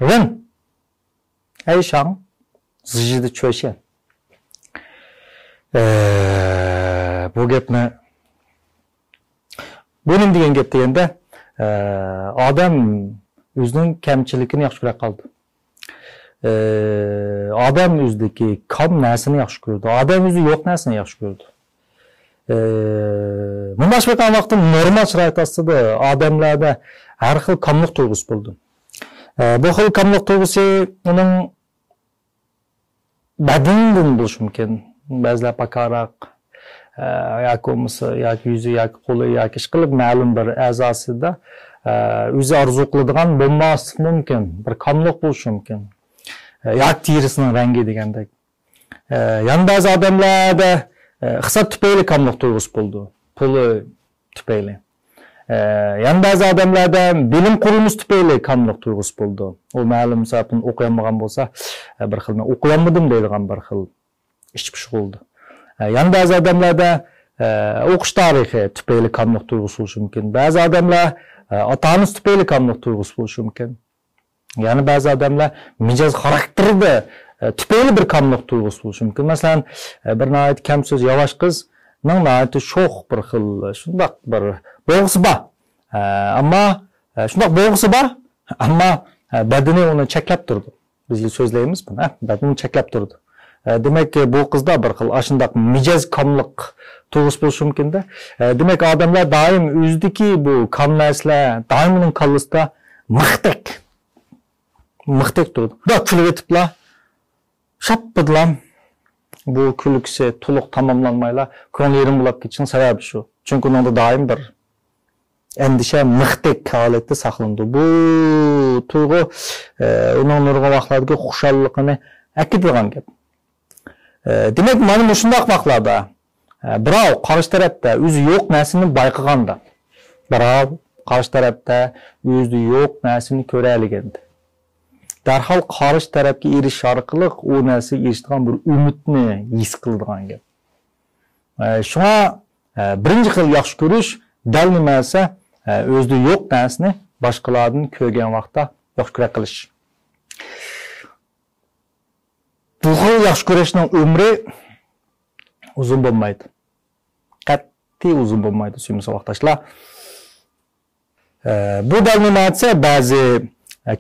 Rın. Ey şan. Zıcıdı çöşen. Bu gepni. Bunun degan gep degende adam özünün kemçilikini yaxşı ko'ra qoldi. Adam o'zidagi kam narsani yaxshi ko'rdi. Adam o'zi yo'q narsani yaxshi ko'rdi. Bundan başka vaqtda normal sharoit ostida odamlarda har xil kamlik tuyg'usi bo'ldi. Bu xil kamlik tuyg'usi uning badanidan bo'lishi mumkin. Ba'zilar pakaroq yoki bo'lmasa yoki yuzi yoki qo'li yoki ishqilib ma'lum bir a'zosida o'zi orzu qiladigan bo'lmasligi mumkin. Bir kamlik bo'lishi mumkin. Yoki terisining rangi degandek. Yana ba'zi odamlarda iqtisod tufayli kamlik tuyg'usi bo'ldi. Puli tufayli. Yana ba'zi odamlarda bilim qurilmasi tufayli kamlik tuyg'usi bo'ldi. U ma'lum sababdan o'qiyolmagan bo'lsa, bir xil men o'qiyolmadim deydigan bir xil ish pish bo'ldi. Yana ba'zi odamlarda o'qish tarixi tufayli kamlik tuyg'usi bo'lishi mumkin. Ba'zi odamlar ota-onasi tufayli kamlik tuyg'usi bo'lishi mumkin. Yani ba'zi odamlar mijoz xarakterida tufayli bir kamlik tuyg'usi bo'lishi mumkin. Masalan, bir nihayat kamsiz yavaş qizning nihayat sho'x bir xil shundoq bir bo'g'isi bor. Ammo shundoq bo'g'isi bor, ammo badani uni cheklab turdi. Biz so'zlaymiz buni, badani cheklab turdi. Demek ki bu qizda bir xil ashundoq mijoz kamlik tuyg'usi bo'lishi mumkin-da. Demek odamlar doim o'zidagi bu kam narsalar doim uning kallasida mıhtek durdu. Da külük etipla şapıdılam. Bu külükse tuluk tamamlanmayla konulerin bulak için sebebi şu. Çünkü onda daim bir endişe mıhtek halette saklandı. Bu tuygu onun nurga vaxtlardaki xuşallıqını akidilgan gep. Demek benim şundaq vaxtlarda birao qarşı tarafta özü yo'q narsani bayqaganda. Birao qarşı tarafta özü yo'q narsani ko'raliganda. Darhol qarshi tarafga erishish orqali u narsaga erishadigan bir umidni his qiladigan gap. Shunga birinchi xil yaxshi ko'rish dal nima esa o'zida yo'q narsani boshqalardan ko'rgan vaqtda yaxshi ko'ra qilish. Bu xil yaxshi ko'rishning umri uzun bo'lmaydi. Qat'iy uzun bo'lmaydi, suyimli vaqtdoshlar. Bu dal nima esa ba'zi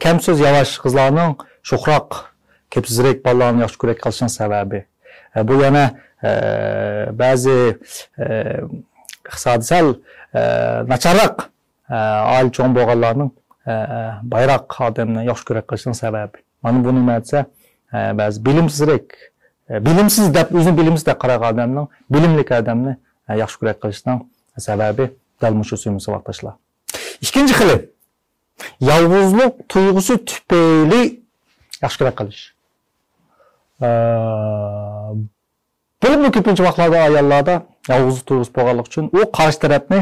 Kemsiz yavaş kızlarının şoxraq, kepsizrek ballarını yaxşı ko'ra qilishning sababi. Bu yana bazı iqtisodiyal nacharroq oila cho'ng bo'lganlarning bayroq odamni yaxshi ko'ra qilishning sababi. Mana bu nima desa, ba'zi bilimsizrek, bilimsiz deb o'zini bilimsiz deb qaragan odamning bilimli odamni yaxshi ko'ra qilishning sababi dal mushu suyimli vaqtdoshlar. Ikkinchi xili yalgızlık tuygusu tüpeyli yaxshi ko'ra qilish. Bilimli ko'pincha vaqtlarda ayollarda yalgızlık tuygusu bo'lganligi uchun u qarshi tarafni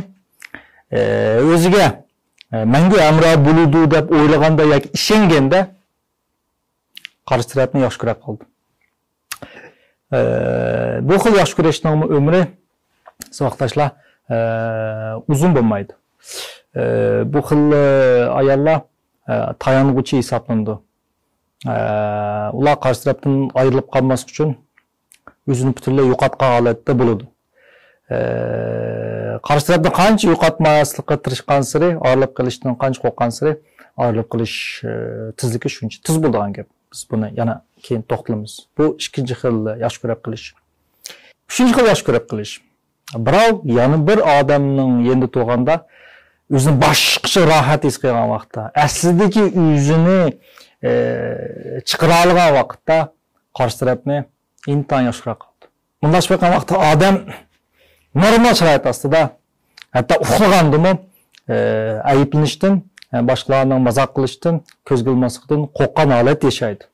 o'ziga mangu amro bo'ludi deb o'ylaganda yoki ishonganda qarshi tarafni yaxshi ko'ra qoldi. Bu xil yaxshi ko'rishning umri vaqtdoshlar uzun bo'lmaydi. Bu xil ayollar tayanğıcı hesaplandı. Ular qarşı tarafdan ayrılıp qalmaslik uchun o'zini butunlay yo'qotgan holatda bo'ladi. Qarshi tarafdan qancha yo'qotmaslikka tirishgan sari, ayrılıp qilishdan qancha qo'rqqan sari, ayrılıp qilish tezligi shuncha tez bo'ladigan gap. Biz buni yana keyin to'xtalamiz. Bu ikkinchi xil yaxshi ko'ra qilish. Uchinchi xil yaxshi ko'ra qilish. Birov yana bir odamning yendi to'g'anda o'zini boshqacha rohat his qilgan vaqtda, aslidagi o'zini chiqara olgan vaqtda qarshi tarafni intan yaxshiroq qildi. Bunday bo'lgan vaqtda odam normal sharoit ostida hatto uxlagandimi ayiblanishdan, boshqalarning mazoq qilishdan, ko'zga ilmaslikdan qo'rqqan holat yashaydi.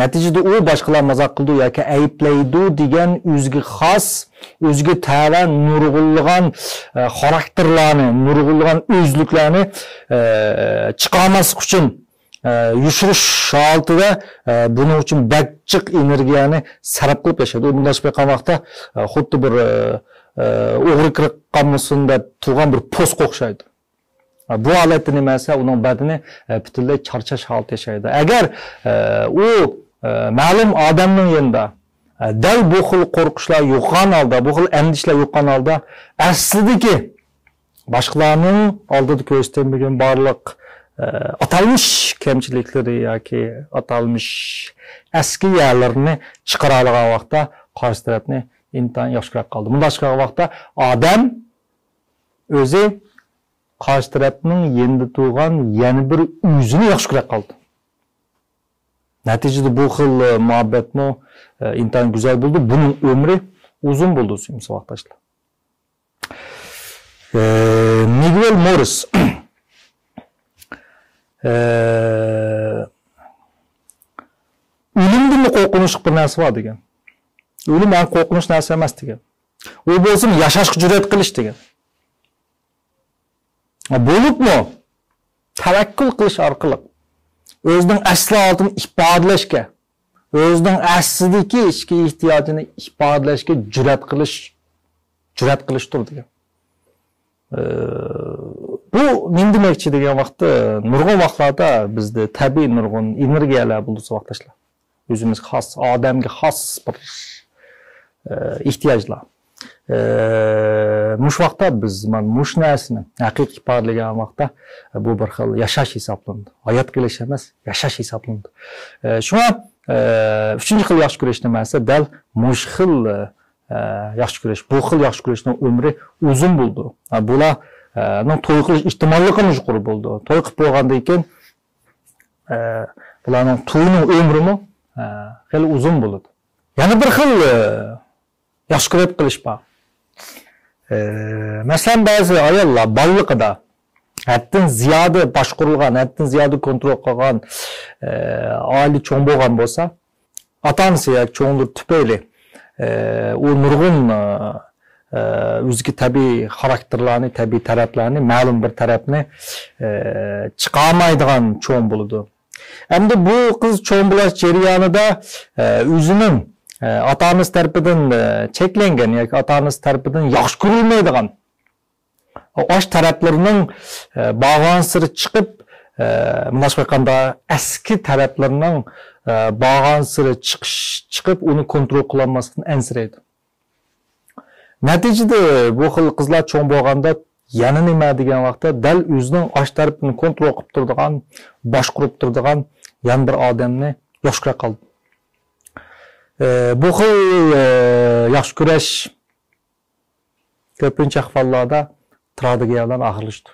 Natijada u boshqalar mazoq qildi yoki ayiblaydi degan o'ziga xos, o'ziga ta'ala nurg'unlagan xarakterlarni, nurg'unlagan o'zliklarni chiqarmaslik uchun yushirish holatida buning uchun bakchiq energiyani sarf qilib yashaydi. Bunday bo'lgan vaqtda xuddi bir o'g'ri kirib qolmasin deb turgan bir postga o'xshaydi. Bu holatda nima esa uning badani butunlay charchash holati yashaydi. Agar u ma'lum odamning yanında dal bu xil qo'rqishlar yo'qgan holda, bu xil andishlar yo'qgan holda aslidagi boshqalarning oldida ko'rsatilmagan barliq atalmış kemçilikleri yoki atalmış eski yerlerini chiqara olgan vaqtda qarshi tarafni intayin yaxshiroq qoldi. Bunday chiqqan vaqtda odam o'zi qarshi tarafning yanında turgan yana bir o'zini yaxshi ko'rib qoldi. Natijada bu xil muhabbatmi intayin güzel bo'ldi. Buning umri uzun bo'ldi, musobaqqachilar. Miguel Morris o'limdan qo'rqinch bir narsa bor degan. O'lim ham qo'rqinch narsa emas degan. U bo'lsin yashashga jur'at qilish degan. Bo'libmi? Tavakkul qilish orqali o'zining asli oldini ifodalashga, o'zining aslidagi ichki ehtiyojini ifodalashga jur'at qilishdir degan. Bu nima demakchi degan vaqtda nurg'un vaqtlarda bizda tabiiy nurg'un energiyalar bo'lsa vaqtlar. O'zimiz xos, odamga xos bir ehtiyojlar. Mush vaqtda biz mush narsani haqiqiy ifodalagan vaqtda bu bir xil yashash hisoblandi. Hayot qilish emas, yashash hisoblandi. Shunga uchinchi xil yaxshi ko'rish nimasi dal mush xil yaxshi ko'rish. Bu xil yaxshi ko'rishning umri uzun bo'ldi. Bular to'y qilish ehtimolligi yuqori bo'ldi. To'y qilib bo'lgandan keyin bularning to'yining umrimi xeyli uzun bo'ladi. Yana bir xil yaxshi ko'rib qilish bor. Masalan, ba'zi ayollar balliqida haddan ziyoda boshqarilgan, haddan ziyoda kontrol qilgan oila cho'ng bo'lgan bo'lsa, ota-onasi yoki cho'nglar tufayli u nurg'un o'ziga tabiiy xarakterlarni, tabiiy taraflarni, ma'lum bir tarafni chiqarmaydigan cho'ng bo'ladi. Endi bu qiz cho'ng bo'lish jarayonida o'zining ota-onasi tarafidan cheklangan yoki ota-onasi tarafidan yaxshi ko'rilmaydigan osh taraflarining bag'on siri chiqib, munosib qilganda eski taraflarining bag'on siri chiqib, uni kontrol qila olmasdan ansiraydi. Natijada bu xil qizlar cho'ng bo'lganda yana nima degan vaqtda dal o'zining osh tarafini kontrol qilib turadigan, boshqarib turadigan yana bir odamni yaxshi ko'ra qoldi. Bu xil yaxshi ko'rish ko'pincha ahvollarda tragediya bilan oxirlashdi.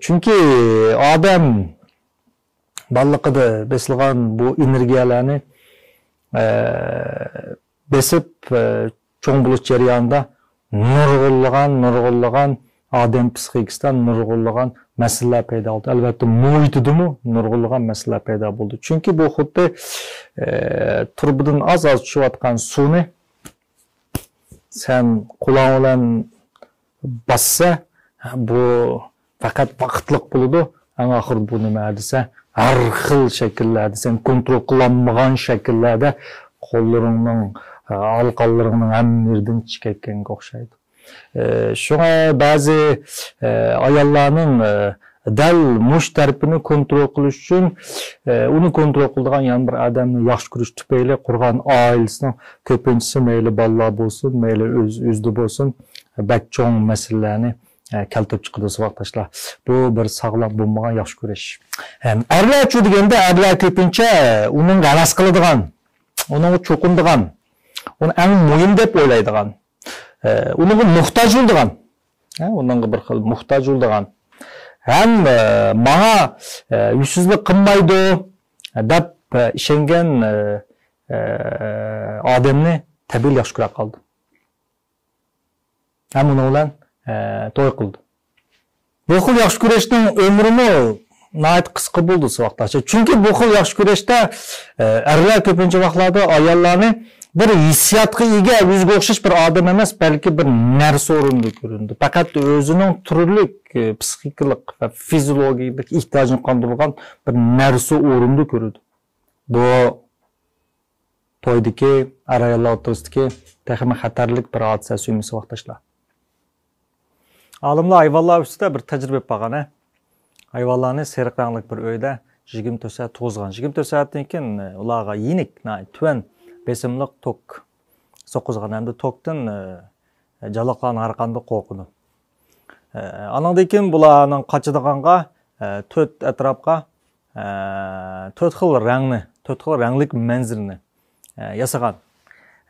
Chunki odam balliqida besilgan bu energiyalarni besib cho'ng bo'lish jarayonida nurg'unlagan odam psixikasidan nurg'unlagan masalalar paydo bo'ldi. Albatta muhitidami nurg'unlagan masalalar paydo bo'ldi. Chunki bu xuddi turbidan az tushayotgan suvni sen qo'ling bilan bassa, bu faqat vaqtliq bo'ladi. Eng oxirida bu nima desa, har xil shakllarda, sen kontrol qilolmagan shakllarda qo'llaringning, halqalaringning hammadan chiqayotganga o'xshaydi. Shunga ba'zi ayollarning dal mush tarafini kontrol qilish uchun uni kontrol qiladigan yana bir odamni yaxshi ko'rish tufayli qurgan oilasining ko'pinchisi mayli bolalar bo'lsin, mayli o'zida bo'lsin, bak cho'ng masalalarni keltirib chiqadi vaqtlar. Bu bir sog'lom bo'lmagan yaxshi ko'rish. Erlar-chi deganda erlar ko'pincha uning g'alas qiladigan, uning cho'qindigan, uni eng muhim deb o'ylaydigan, uning muhtoj bo'ladigan, uning bir xil muhtoj bo'ladigan, ham menga yuzsizlik qilmaydi deb ishongan odamni tabiiy yaxshi ko'ra qoldi. Ham uni bilan to'y qildi. Bu xil yaxshi ko'rishning umrini nəhayət qısqa bo'ldi vaqtlarcha. Chunki bu xil yaxshi ko'rishda erlar ko'pincha vaqtlarda ayollarni bir hissiyotga ega, o'ziga o'xshash bir odam emas, balki bir narsa o'rinda ko'rindi. Faqat o'zining turli psixikalik va fiziologik ehtiyojini qondirgan bir narsa o'rinda ko'rdi. Bu to'ydagi ayollar o'rtasidagi texnik xatarlik bir hodisa suyumisi vaqtlar. Alımlar hayvanlar üstüde bir tecrübe bakana. Hayvanlarını serikranlık bir öyde 24 saat tozgan. 24 saatten keyin ularga yenik, tüven besimlik tok soquzgan hamda tokdan jalaqlarning har qanday qo'rqidi. Andan keyin bularning qochadiganға 4 atrofga 4 xil rangni, 4 xil ranglik manzilni yasagan.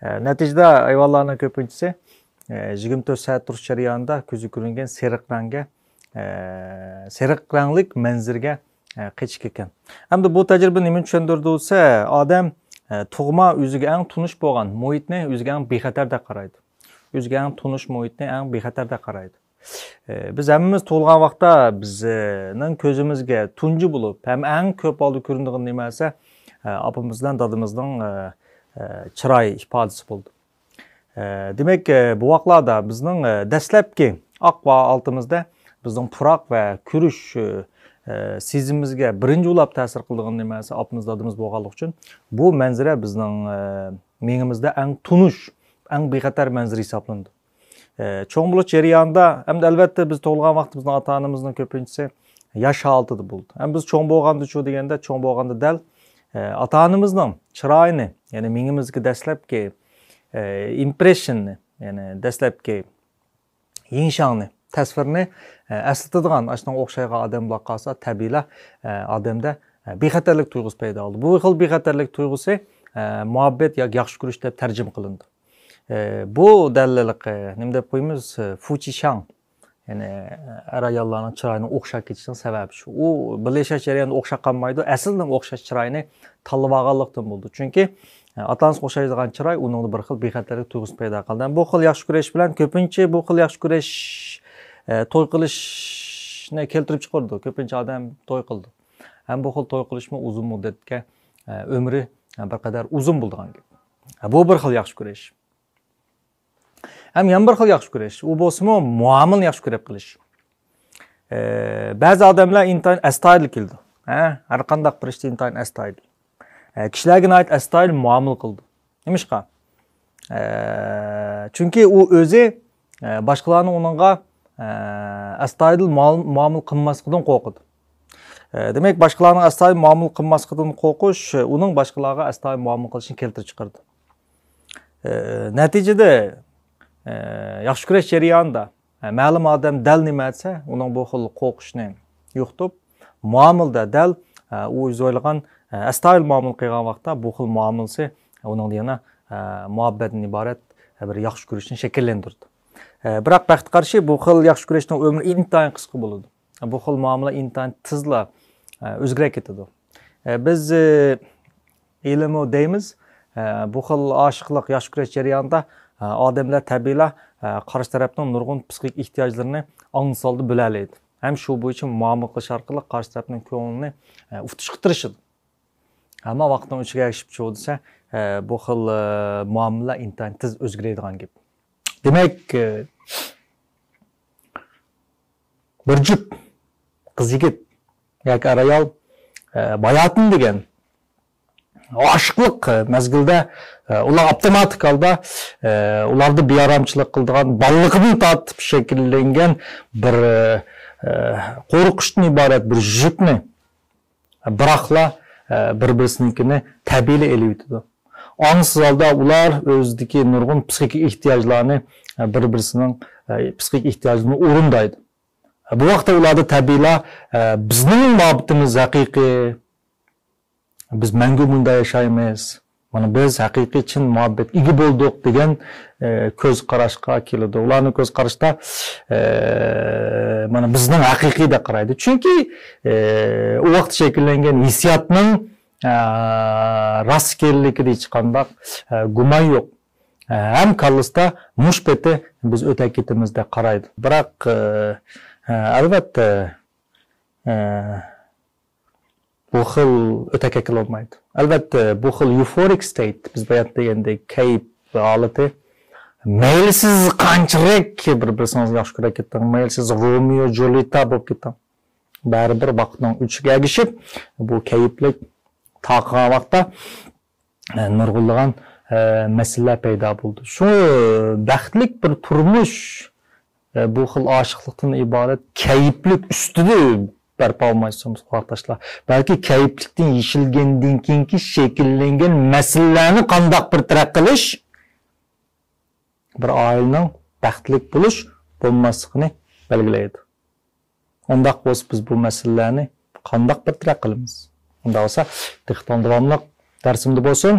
Natijada hayvonlarning ko'pinchisi 24 saat turish jarayonida ko'zi ko'ringan seriq ranglik manzilga qechib ketgan. Hamda bu tajriba nima tushundirdi bo'lsa, odam tug'ma o'ziga eng tunish bo'lgan muhitni o'ziga eng bexatar deb qaraydi. O'ziga eng tunish muhitni eng bexatar deb qaraydi. Biz hammamiz tug'ilgan vaqtda bizning ko'zimizga tunji bo'lib, ham eng ko'p oldi ko'rinadigan nima esa opamizdan dadimizning chiroy ifodasi bo'ldi. Demak, bu vaqtlarda bizning dastlabki oq va oltimizda bizning puroq va ko'rish sezimimizga birinchi ulab ta'sir qiladigan nima esa opamiz dadimiz bo'lganligi uchun bu manzara bizning miyamizda eng tunish, eng bexatar manzara hisoblanadi. Cho'ng bo'lish jarayonida hamda albatta biz tug'ilgan vaqt bizning ota-onamizning ko'pinchisi yosh holatida bo'ldi. Ham biz cho'ng bo'lganda shu deganda cho'ng bo'lganda dal ota-onamizning chiroyini, ya'ni miyamizga dastlabki impressionni, ya'ni dastlabki yengshangni, tasvirni eslatadigan ashunga o'xshagan odamlar qolsa, tabiiyla odamda bexatarlik tuyg'usi paydo bo'ldi. Bu xil bexatarlik tuyg'usi muhabbat yoki yaxshi ko'rish deb tarjima qilindi. Bu dalillik nima deb qo'yamiz? Fuchishang, ya'ni ayollarning chiroyini o'xshab ketishining sababi shu. U birlashish jarayonida o'xshab qolmaydi, aslida o'xshash chiroyini tanlab olganlikdan bo'ldi. Chunki ota-onasiga o'xshaydigan chiroy uning bir xil bexatarlik tuyg'usi paydo qildi. Bu xil yaxshi ko'rish bilan ko'pincha bu xil yaxshi ko'rish to'y qilishni keltirib chiqardi. Ko'pincha odam to'y qildi. Ham bu xil to'y qilishmi uzun muddatga umri bir qadar uzun bo'lgan gap. Bu bir xil yaxshi ko'rish. Ham yana bir xil yaxshi ko'rish. U bo'lsa-mu muomilni yaxshi ko'rib qilish. Ba'zi odamlar intayin astoydil keldi. Har qanday bir ishda intayin astoydil. Kishilarga ait astoydil muomil qildi. Nimishqa? Chunki u o'zi boshqalarning uningga astoydil muomil qilmasligidan qo'rqadi. Demak, boshqalarning astoydil muomil qilmasligidan qo'rqish uning boshqalarga astoydil muomil qilishini keltirib chiqardi. Natijada yaxshi ko'rish jarayonida ma'lum odam dal nima etsa, uning bu xil qo'rqishni yo'qotib, muomilda dal u o'zi o'ylagan astoydil muomil qilgan vaqtda bu xil muomilasi uning yana muhabbatdan iborat bir yaxshi ko'rishni shakllantirdi. Biroq vaqtga qarshi bu xil yaxshi ko'rishning umri intayin qisqa bo'ladi. Bu xil muomala intayin tezla o'zgarib ketadi. Biz ilmi deymiz, bu xil oshiqlik yaxshi ko'rish jarayonida odamlar tabiiyla qarshi tarafning nurg'un psixik ehtiyojlarini ongsoldi bilalaydi. Ham shu bo'yicha muomala qilish orqali qarshi tarafning ko'nglini uftish qitirishadi. Ammo vaqtning o'chiga erishib chiqsa, bu xil muomala intayin tez o'zgaradigan gap. Demak, bir jup qiz yigit yoki ayol bayotin degan oshiqlik mezgilda ular avtomatik holda ularni bearamchilik qiladigan balliqdan tortib shakllangan bir qo'rqishdan iborat bir jupni biroqla bir-birisinikini tabiiy elib o'tadi. Onsuz holda ular o'zidagi nurg'un psixik ehtiyojlarni bir-birisining psixik ehtiyojini o'rindaydi. Bu vaqtda ularda tabiiyla bizning muhabbatimiz haqiqiy, biz mangu bunda yashaymiz. Mana biz haqiqiy chin muhabbatga ega bo'ldik degan ko'z qarashga keladi. Ularning ko'z qarashda mana bizning haqiqiy deb qaraydi. Chunki u vaqt shakllangan hissiyotning rastkelligida hech qanday gumon yo'q. Ham kallasida mushbeti biz o'ta ketimiz deb qaraydi. Biroq albatta bu xil o'ta ketib olmaydi. Albatta bu xil euphoric state biz bayat degandek kayf holati maylsiz qanchalik bir-biringizni yaxshi ko'rib ketding, maylsiz Romeo Julieta bo'lib ketding. Baribir vaqtning uchiga erishib bu kayflik taqgan vaqtda nurg'unlagan masalalar paydo bo'ldi. Shu baxtlik bir turmush bu xil ochiqlikdan iborat kayflik ustida barpo olmaysiz qardoshlar. Balki kayflikdan yeshilgandan keyingi shakllangan masalalarni qandoq bir taraq qilish bir oilaning baxtli bo'lish bo'lmasligini belgilaydi. Ondaq bo'lsa biz bu masalalarni qandoq bir taraq qilamiz? Unda bo'lsa, diqqatim davomli darsimda bo'lsin.